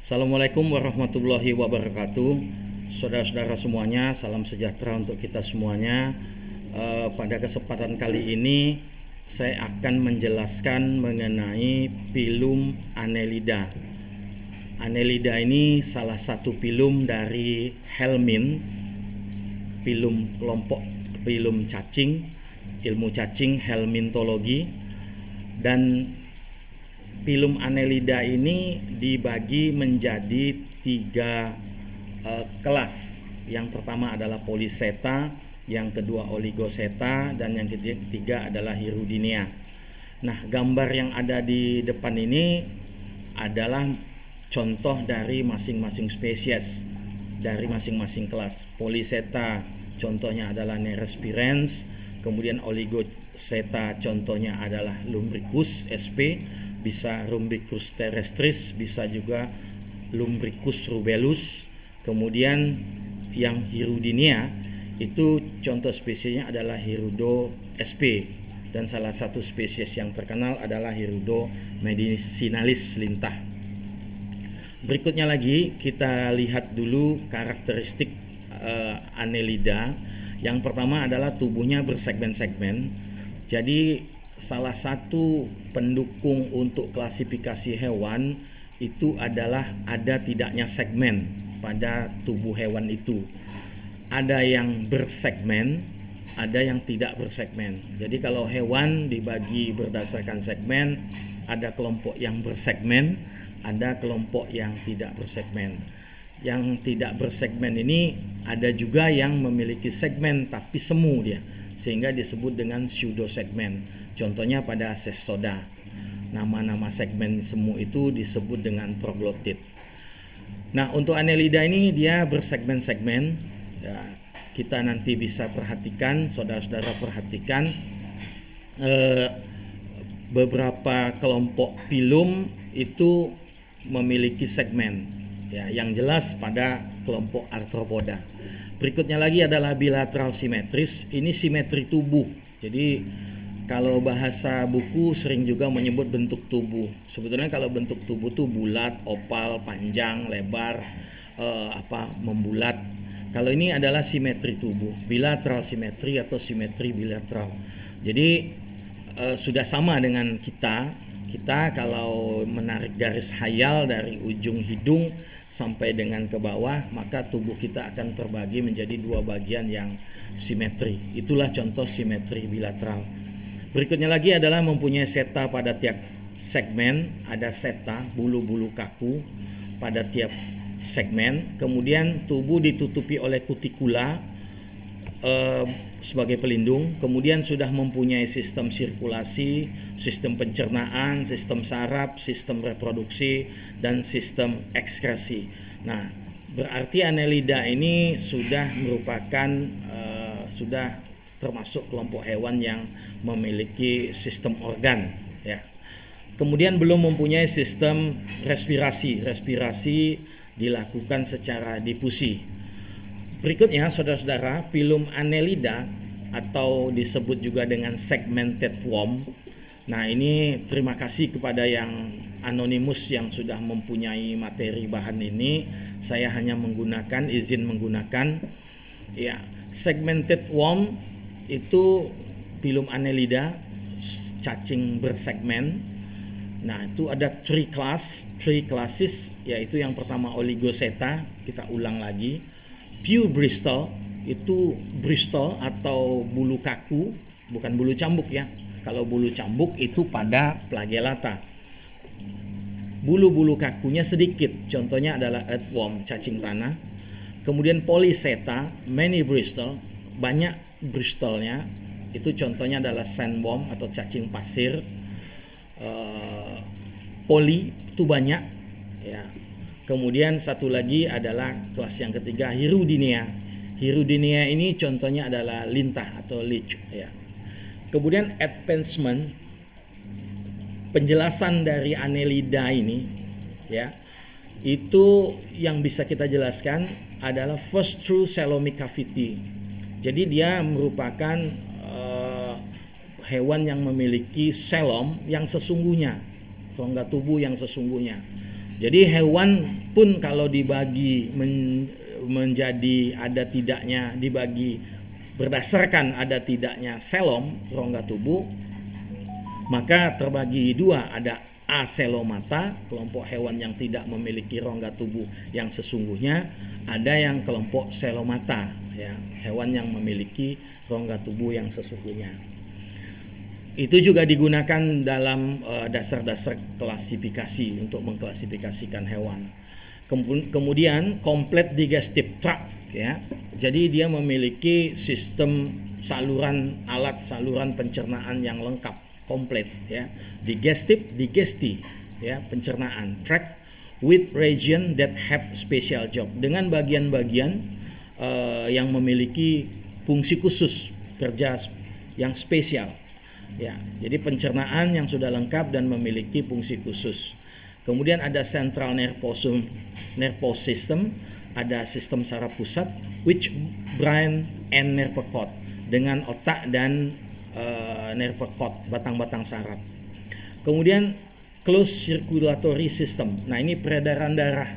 Assalamualaikum warahmatullahi wabarakatuh. Saudara-saudara semuanya, salam sejahtera untuk kita semuanya. Pada kesempatan kali ini saya akan menjelaskan mengenai pilum Annelida. Annelida ini salah satu pilum dari helmin, pilum kelompok pilum cacing, ilmu cacing helmintologi. Dan pilum Annelida ini dibagi menjadi tiga kelas. Yang pertama adalah Polychaeta, yang kedua Oligoceta, dan yang ketiga adalah Hirudinea. Nah, gambar yang ada di depan ini adalah contoh dari masing-masing spesies, dari masing-masing kelas. Polychaeta contohnya adalah Nerespirans, kemudian Oligoceta contohnya adalah Lumbricus sp, bisa Lumbricus terrestris, bisa juga Lumbricus rubellus. Kemudian yang Hirudinea itu contoh spesiesnya adalah Hirudo sp, dan salah satu spesies yang terkenal adalah Hirudo medicinalis lintah. Berikutnya lagi kita lihat dulu karakteristik Annelida. Yang pertama adalah tubuhnya bersegmen-segmen. Jadi salah satu pendukung untuk klasifikasi hewan itu adalah ada tidaknya segmen pada tubuh hewan itu. Ada yang bersegmen, ada yang tidak bersegmen. Jadi kalau hewan dibagi berdasarkan segmen, ada kelompok yang bersegmen, ada kelompok yang tidak bersegmen. Yang tidak bersegmen ini ada juga yang memiliki segmen tapi semu dia, sehingga disebut dengan pseudosegmen. Contohnya pada Cestoda, nama-nama segmen semu itu disebut dengan proglotit. Nah, untuk Annelida ini dia bersegmen-segmen. Ya, kita nanti bisa perhatikan, saudara-saudara perhatikan beberapa kelompok pilum itu memiliki segmen. Ya, yang jelas pada kelompok Arthropoda. Berikutnya lagi adalah bilateral simetris. Ini simetri tubuh. Jadi kalau bahasa buku sering juga menyebut bentuk tubuh. Sebetulnya kalau bentuk tubuh itu bulat, opal, panjang, lebar, membulat. Kalau ini adalah simetri tubuh, bilateral simetri atau simetri bilateral. Jadi sudah sama dengan kita. Kita kalau menarik garis hayal dari ujung hidung sampai dengan ke bawah, maka tubuh kita akan terbagi menjadi dua bagian yang simetri. Itulah contoh simetri bilateral. Berikutnya lagi adalah mempunyai seta pada tiap segmen. Ada seta, bulu-bulu kaku pada tiap segmen. Kemudian tubuh ditutupi oleh kutikula sebagai pelindung. Kemudian sudah mempunyai sistem sirkulasi, sistem pencernaan, sistem saraf, sistem reproduksi, dan sistem ekskresi. Nah, berarti Annelida ini sudah merupakan sudah termasuk kelompok hewan yang memiliki sistem organ, ya. Kemudian belum mempunyai sistem respirasi. Respirasi dilakukan secara difusi. Berikutnya, saudara-saudara, pilum Annelida atau disebut juga dengan segmented worm. Nah, ini terima kasih kepada yang anonimus yang sudah mempunyai materi bahan ini. Saya hanya izin menggunakan, ya, segmented worm itu pilum Annelida, cacing bersegmen. Nah, itu ada three classes, yaitu yang pertama Oligoceta. Kita ulang lagi. Pure Bristol, itu Bristol atau bulu kaku, bukan bulu cambuk ya. Kalau bulu cambuk itu pada Flagellata. Bulu-bulu kakunya sedikit, contohnya adalah earthworm, cacing tanah. Kemudian Polychaeta, many Bristol, banyak Bristolnya, itu contohnya adalah sandworm atau cacing pasir. Poly itu banyak, ya. Kemudian satu lagi adalah kelas yang ketiga, Hirudinea. Hirudinea ini contohnya adalah lintah atau leech, ya. Kemudian advancement, penjelasan dari Annelida ini, ya, itu yang bisa kita jelaskan adalah first true coelomic cavity. Jadi dia merupakan hewan yang memiliki coelom yang sesungguhnya, rongga tubuh yang sesungguhnya. Jadi hewan pun kalau dibagi menjadi ada tidaknya, dibagi berdasarkan ada tidaknya selom, rongga tubuh, maka terbagi dua, ada aselomata, kelompok hewan yang tidak memiliki rongga tubuh yang sesungguhnya, ada yang kelompok selomata, ya, hewan yang memiliki rongga tubuh yang sesungguhnya. Itu juga digunakan dalam dasar-dasar klasifikasi untuk mengklasifikasikan hewan. Kemudian complete digestive tract, ya. Jadi dia memiliki sistem saluran alat saluran pencernaan yang lengkap, komplit, ya. Digesti, ya, pencernaan. Tract with region that have special job, dengan bagian-bagian yang memiliki fungsi khusus, kerja yang spesial, ya. Jadi pencernaan yang sudah lengkap dan memiliki fungsi khusus. Kemudian ada central nervous system, ada sistem saraf pusat, which brain and nerve cord, dengan otak dan nerve cord, batang-batang saraf. Kemudian closed circulatory system. Nah, ini peredaran darah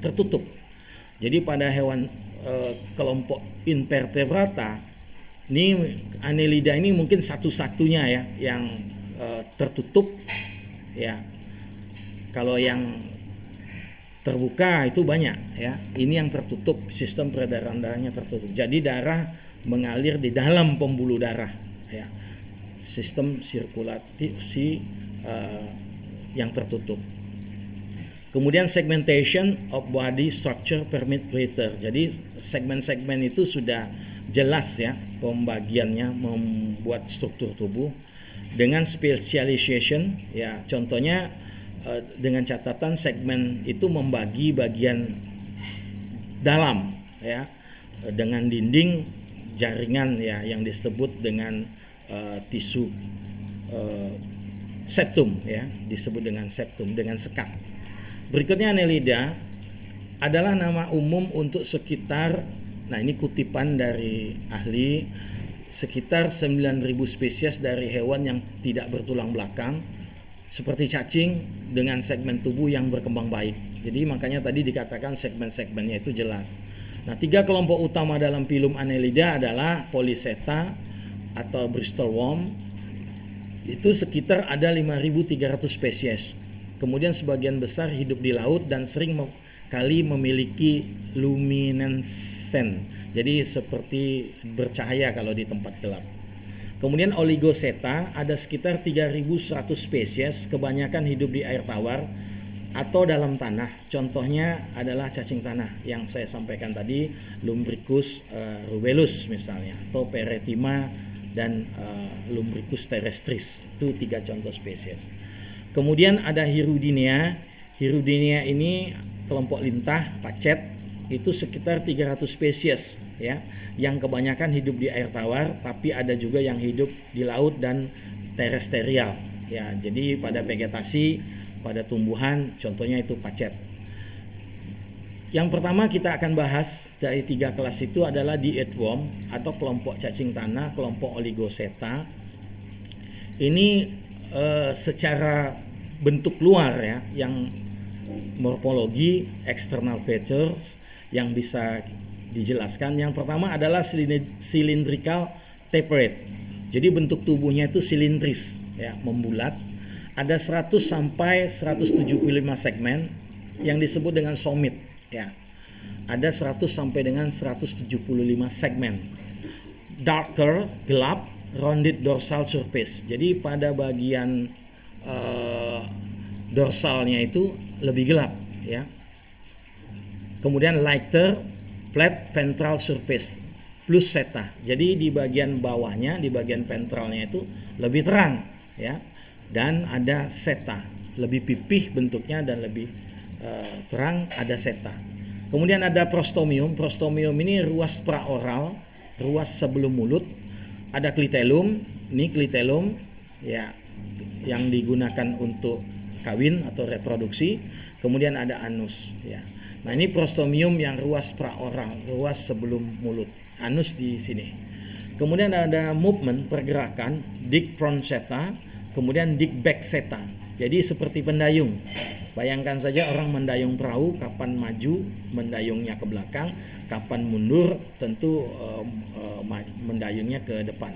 tertutup. Jadi pada hewan kelompok invertebrata, ini Annelida ini mungkin satu-satunya, ya, yang tertutup, ya. Kalau yang terbuka itu banyak, ya. Ini yang tertutup, sistem peredaran darahnya tertutup. Jadi darah mengalir di dalam pembuluh darah, ya. Sistem sirkulasi yang tertutup. Kemudian segmentation of body structure permit greater. Jadi segmen-segmen itu sudah jelas, ya, pembagiannya, membuat struktur tubuh dengan specialization, ya. Contohnya dengan catatan segmen itu membagi bagian dalam, ya, dengan dinding jaringan, ya, yang disebut dengan tisu septum, ya, disebut dengan septum, dengan sekat. Berikutnya Annelida adalah nama umum untuk sekitar, nah ini kutipan dari ahli, sekitar 9.000 spesies dari hewan yang tidak bertulang belakang, seperti cacing, dengan segmen tubuh yang berkembang baik. Jadi makanya tadi dikatakan segmen-segmennya itu jelas. Nah, 3 kelompok utama dalam filum Annelida adalah Polychaeta atau Bristol worm. Itu sekitar ada 5.300 spesies. Kemudian sebagian besar hidup di laut dan sering kali memiliki luminescent. Jadi seperti bercahaya kalau di tempat gelap. Kemudian Oligochaeta ada sekitar 3.100 spesies, kebanyakan hidup di air tawar atau dalam tanah. Contohnya adalah cacing tanah yang saya sampaikan tadi, Lumbricus rubellus misalnya, atau Peretima dan Lumbricus terrestris. Itu 3 contoh spesies. Kemudian ada Hirudinea. Hirudinea ini kelompok lintah, pacet, itu sekitar 300 spesies, ya, yang kebanyakan hidup di air tawar, tapi ada juga yang hidup di laut dan terestrial, ya. Jadi pada vegetasi, pada tumbuhan, contohnya itu pacet. Yang pertama kita akan bahas dari 3 kelas itu adalah the earthworm atau kelompok cacing tanah, kelompok Oligochaeta. Ini secara bentuk luar, ya, yang morfologi, external features yang bisa dijelaskan. Yang pertama adalah cylindrical tapered. Jadi bentuk tubuhnya itu silindris, ya, membulat. Ada 100 sampai 175 segmen yang disebut dengan somit, ya. Ada 100 sampai dengan 175 segmen. Darker, gelap, rounded dorsal surface. Jadi pada bagian dorsalnya itu lebih gelap, ya. Kemudian lighter flat ventral surface plus seta. Jadi di bagian bawahnya, di bagian ventralnya itu lebih terang, ya. Dan ada seta, lebih pipih bentuknya dan lebih terang, ada seta. Kemudian ada prostomium. Prostomium ini ruas praoral, ruas sebelum mulut. Ada clitellum, ini clitellum, ya, yang digunakan untuk kawin atau reproduksi. Kemudian ada anus, ya. Nah, ini prostomium yang ruas praoral, ruas sebelum mulut, anus di sini. Kemudian ada movement, pergerakan, dick front seta, kemudian dick back seta. Jadi seperti pendayung, Bayangkan saja orang mendayung perahu, kapan maju mendayungnya ke belakang, kapan mundur tentu mendayungnya ke depan.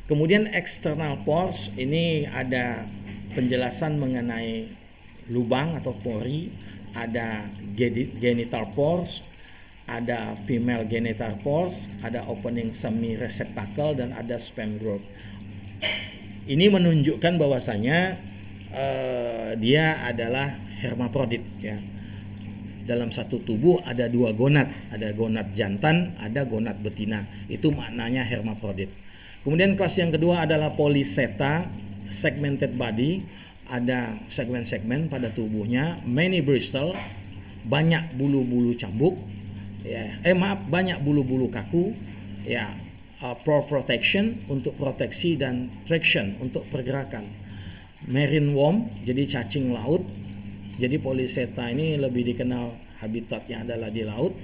Kemudian external pores, ini ada penjelasan mengenai lubang atau pori, ada genital pores, ada female genital pores, ada opening semi receptacle, dan ada sperm growth. Ini menunjukkan bahwasanya dia adalah hermaprodit ya. Dalam satu tubuh ada dua gonad, ada gonad jantan, ada gonad betina. Itu maknanya hermaprodit. Kemudian kelas yang kedua adalah polyseta, segmented body, ada segmen-segmen pada tubuhnya, many bristle, banyak bulu-bulu cambuk, ya, banyak bulu-bulu kaku, ya, for protection, untuk proteksi, dan traction, untuk pergerakan. Marine worm, jadi cacing laut. Jadi polyseta ini lebih dikenal habitatnya adalah di laut.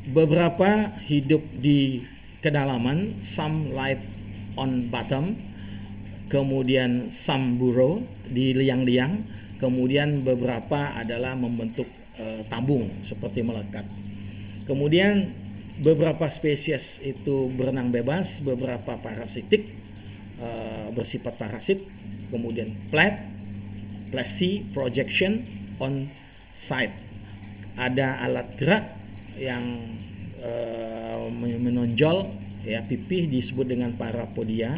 Beberapa hidup di kedalaman, some live on bottom, kemudian some burrow di liang-liang, kemudian beberapa adalah membentuk tabung seperti melekat. Kemudian beberapa spesies itu berenang bebas, beberapa parasitik, bersifat parasit. Kemudian plessy, projection on site, ada alat gerak yang menonjol ya, pipih disebut dengan parapodia.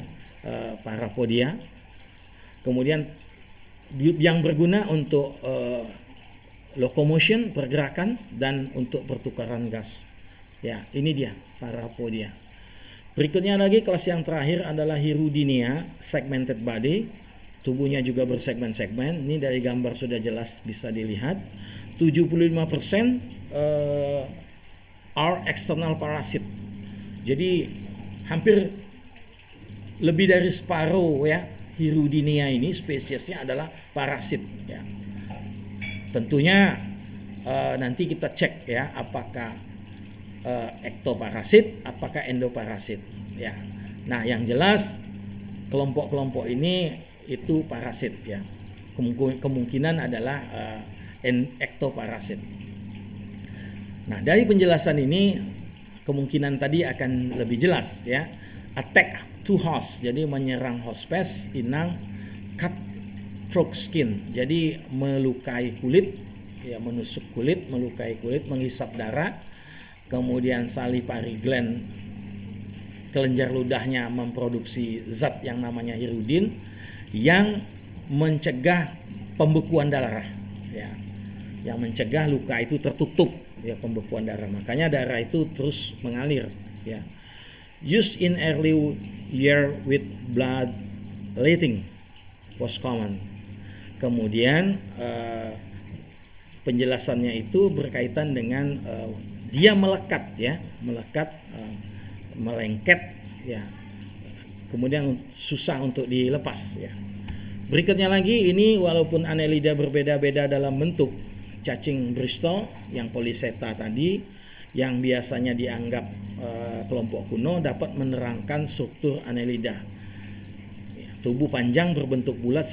Kemudian yang berguna untuk locomotion, pergerakan, dan untuk pertukaran gas. Ya, ini dia parapodia. Berikutnya lagi kelas yang terakhir adalah Hirudinea, segmented body. Tubuhnya juga bersegmen-segmen. Ini dari gambar sudah jelas bisa dilihat. 75% are external parasit. Jadi hampir lebih dari separuh ya Hirudinea ini spesiesnya adalah parasit ya. Tentunya nanti kita cek ya apakah ektoparasit, apakah endoparasit ya. Nah, yang jelas kelompok-kelompok ini itu parasit ya. Kemungkinan adalah ektoparasit. Nah, dari penjelasan ini kemungkinan tadi akan lebih jelas ya. Attack to host, jadi menyerang hospes, inang. Cut through skin, jadi melukai kulit ya, menusuk kulit, melukai kulit, menghisap darah. Kemudian salivary gland, kelenjar ludahnya memproduksi zat yang namanya hirudin yang mencegah pembekuan darah ya, yang mencegah luka itu tertutup ya, pembekuan darah, makanya darah itu terus mengalir ya. Used in early year with blood letting was common. Kemudian penjelasannya itu berkaitan dengan dia melekat ya, melengket ya, kemudian susah untuk dilepas ya. Berikutnya lagi, ini walaupun Annelida berbeda-beda dalam bentuk, cacing Bristol yang polyseta tadi yang biasanya dianggap kelompok kuno dapat menerangkan struktur Annelida. Tubuh panjang berbentuk bulat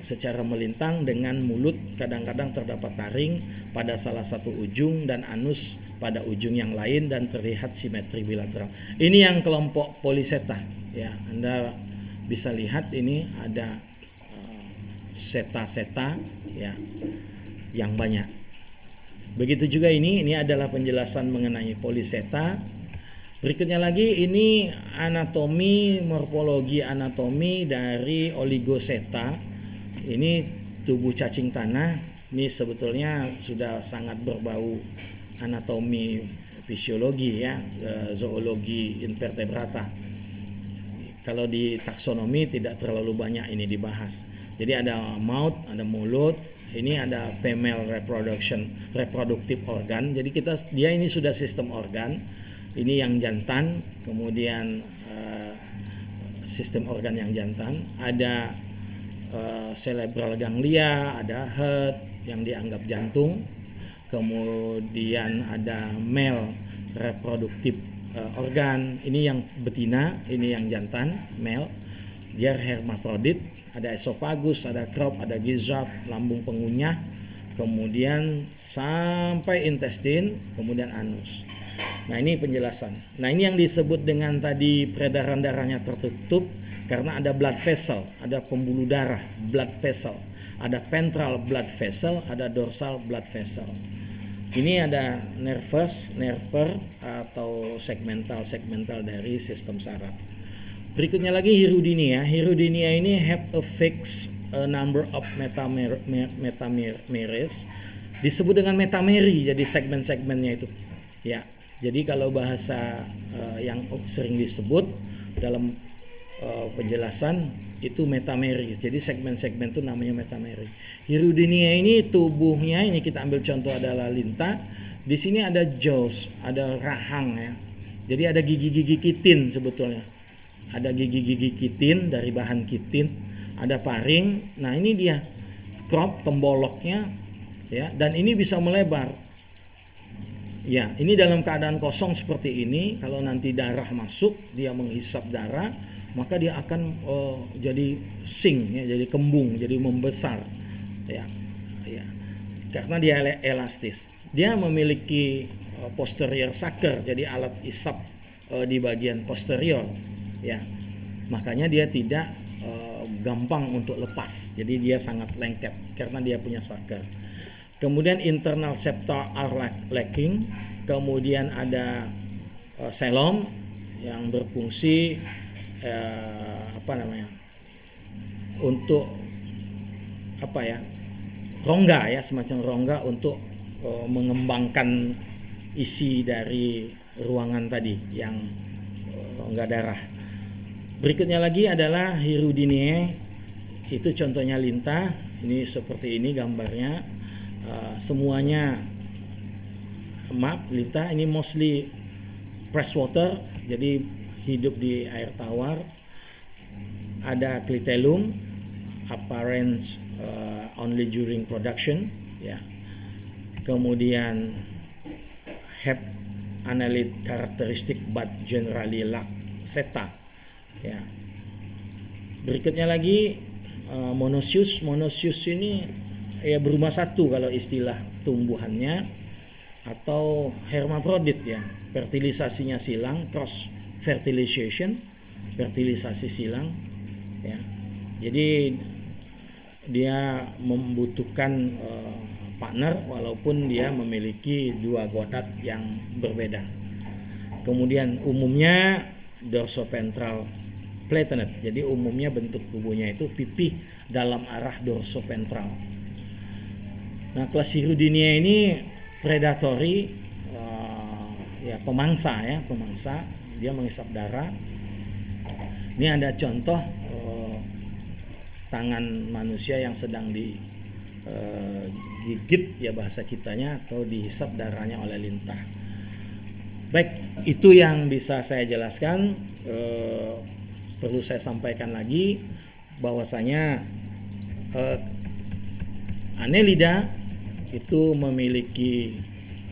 secara melintang dengan mulut, kadang-kadang terdapat taring pada salah satu ujung dan anus pada ujung yang lain, dan terlihat simetri bilateral. Ini yang kelompok polyseta ya. Anda bisa lihat ini ada seta-seta ya yang banyak. Begitu juga ini adalah penjelasan mengenai polyseta. Berikutnya lagi, ini anatomi, morfologi anatomi dari oligoseta. Ini tubuh cacing tanah. Ini sebetulnya sudah sangat berbau anatomi fisiologi ya, zoologi invertebrata. Kalau di taksonomi tidak terlalu banyak ini dibahas. Jadi ada mouth, ada mulut, ini ada female reproductive organ. Jadi dia ini sudah sistem organ. Ini yang jantan, kemudian sistem organ yang jantan, ada cerebral ganglia, ada heart yang dianggap jantung, kemudian ada male reproductive organ, ini yang betina, ini yang jantan, male, dia hermaprodit, Ada esophagus, ada crop, ada gizzard, lambung pengunyah, kemudian sampai intestin, kemudian anus. Nah, ini penjelasan. Nah, ini yang disebut dengan tadi peredaran darahnya tertutup karena ada blood vessel, ada pembuluh darah, blood vessel. Ada ventral blood vessel, ada dorsal blood vessel. Ini ada nervous, nerver atau segmental dari sistem saraf. Berikutnya lagi hirudinia. Hirudinia ini have a fixed number of metameres. Disebut dengan metameri, jadi segmen-segmennya itu. Ya, jadi kalau bahasa yang sering disebut dalam penjelasan itu metameri. Jadi segmen-segmen itu namanya metameri. Hirudinia ini tubuhnya, ini kita ambil contoh adalah lintah. Di sini ada jaws, ada rahang ya. Jadi ada gigi-gigi kitin sebetulnya. Ada gigi-gigi kitin dari bahan kitin, ada paring. Nah, ini dia crop pemboloknya ya, dan ini bisa melebar. Ya, ini dalam keadaan kosong seperti ini. Kalau nanti darah masuk, dia menghisap darah, maka dia akan jadi sing ya, jadi kembung, jadi membesar ya. Ya. Karena dia elastis. Dia memiliki posterior sucker, jadi alat isap di bagian posterior ya. Makanya dia tidak gampang untuk lepas. Jadi dia sangat lengket karena dia punya sucker. Kemudian internal septa are lacking. Kemudian ada xylem yang berfungsi untuk rongga ya, semacam rongga untuk mengembangkan isi dari ruangan tadi yang rongga darah. Berikutnya lagi adalah hirudinia, itu contohnya lintah. Ini seperti ini gambarnya. Semuanya lintah ini mostly freshwater, jadi hidup di air tawar. Ada clitellum, apparent only during production ya. Kemudian have annelid characteristic but generally lack seta ya. Berikutnya lagi monoecious ini ya berumah satu kalau istilah tumbuhannya, atau hermaprodit ya, fertilisasinya silang, cross fertilization, fertilisasi silang ya. Jadi dia membutuhkan partner walaupun dia memiliki dua gonad yang berbeda. Kemudian umumnya dorsoventral platenet. Jadi umumnya bentuk tubuhnya itu pipih dalam arah dorsoventral. Nah, kelas hirudinia ini predatory ya, pemangsa. Dia menghisap darah. Ini ada contoh tangan manusia yang sedang digigit ya bahasa kitanya, atau dihisap darahnya oleh lintah. Baik, itu yang bisa saya jelaskan. Perlu saya sampaikan lagi bahwasanya Annelida itu memiliki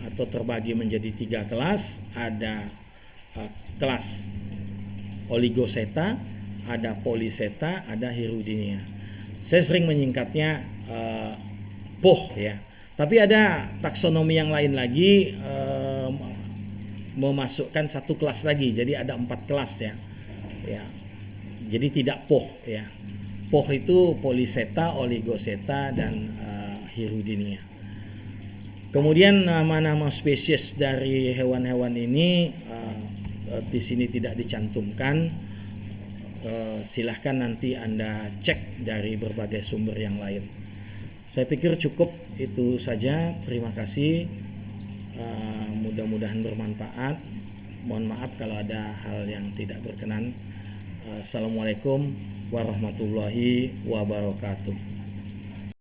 atau terbagi menjadi 3 kelas. Ada kelas Oligoseta, ada Polyseta, ada Hirudinia. Saya sering menyingkatnya POH ya. Tapi ada taksonomi yang lain lagi, memasukkan satu kelas lagi. Jadi ada 4 kelas ya. Ya. Jadi tidak POH ya. POH itu Polyseta, Oligoseta, dan Hirudinia. Kemudian nama-nama spesies dari hewan-hewan ini di sini tidak dicantumkan. Silahkan nanti Anda cek dari berbagai sumber yang lain. Saya pikir cukup itu saja. Terima kasih. Mudah-mudahan bermanfaat. Mohon maaf kalau ada hal yang tidak berkenan. Assalamualaikum warahmatullahi wabarakatuh.